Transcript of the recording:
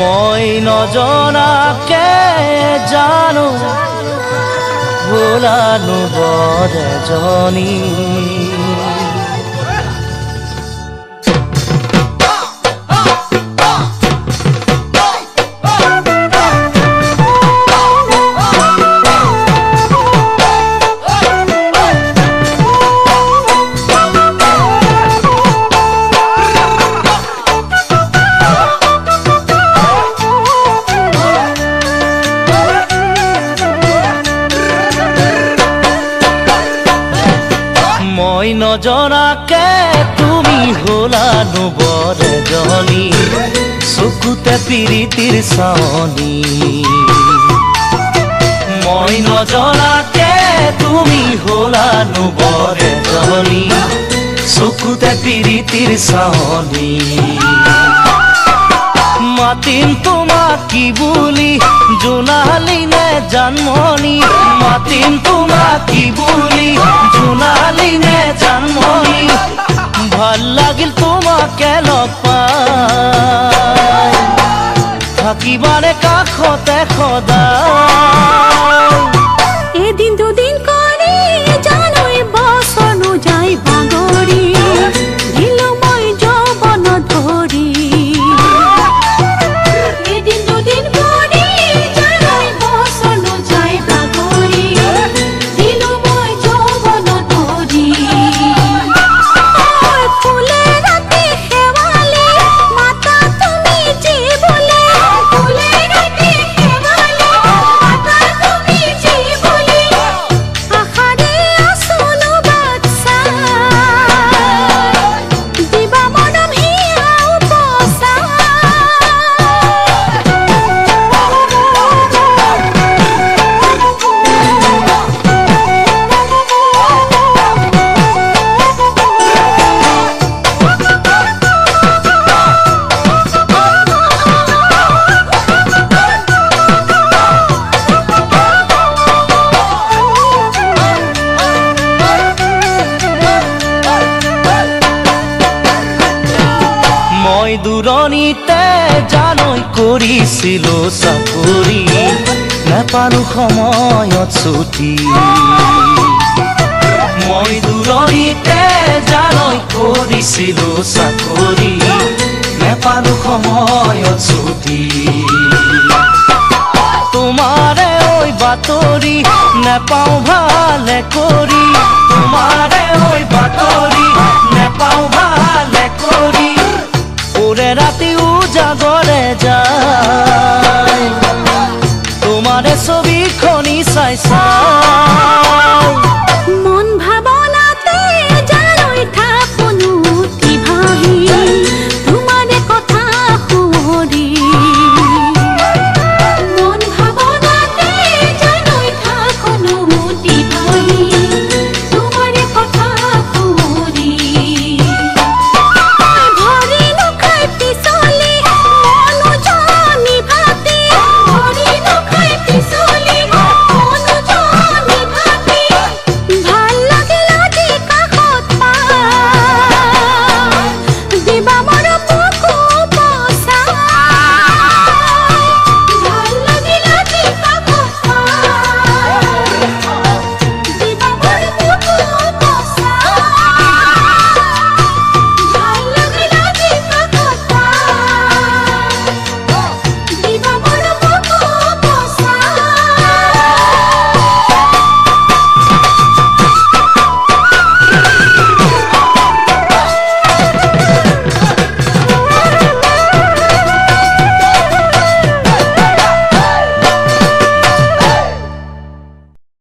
মই নজনাকে জানো ভোলানো বৰ এজনী মই নজনাকে তুমি হলানো বৰ এজনী চকুতে পিৰিতিৰ চাৱনী মই নজনাকে তুমি হলানো বৰ এজনী চকুতে পিৰিতিৰ চাৱনী মাতিম তোমাক কি বুলি জোনালী নে জানমণি মাতিম তোমাক কি বুলি জোনালী নে জানমণি ভাল লাগিল তোমাকে লগ পাই থাকিবানে কাষতে সদায় এদিন দুদিন কৰি জানৈ বছৰ নোযায় বাগৰি দিলো মই যৌৱন ধৰি এদিন দুদিন কৰি জানৈ বছৰ নোযায় বাগৰি দিলো মই যৌৱন ধৰি ফুলে ৰাতি শেৱালি মাতা তুমি যি বোলে ফুলে ৰাতি শেৱালি মাতা তুমি যি বোলে আশাৰে আছোনো বাচ্চা দিবা মনম হিয়াও পচা মই দূৰণিতে জানৈ কৰিছিলো চাকৰি নাপালো সময়ত ছুটি মই দূৰণিতে জানৈ কৰিছিলো চাকৰি নাপালো সময়ত ছুটি তোমাৰে ঐ বাতৰি নেপাওঁ ভালে কৰি তোমাৰে ঐ বাতৰি নেপাওঁ ভালে কৰি ওৰে ৰাতি উজাগৰে যায় তোমাৰে ছবিখনি চাই চাই মন ভাবনাতে জানৈ থাকোনো উঠি ভাহি তোমাৰে কথা শুৱৰি মন ভাবনাতে জানৈ থাকোনো উঠি ভাহি তোমাৰে কথা শুৱৰি ভৰি নখাই পিছলি মনোজনী ভাতি ভৰি নখাই পিছলি মনোজনী ভাতি ভাল লাগিল আজি কাষত পাই দিবা মৰম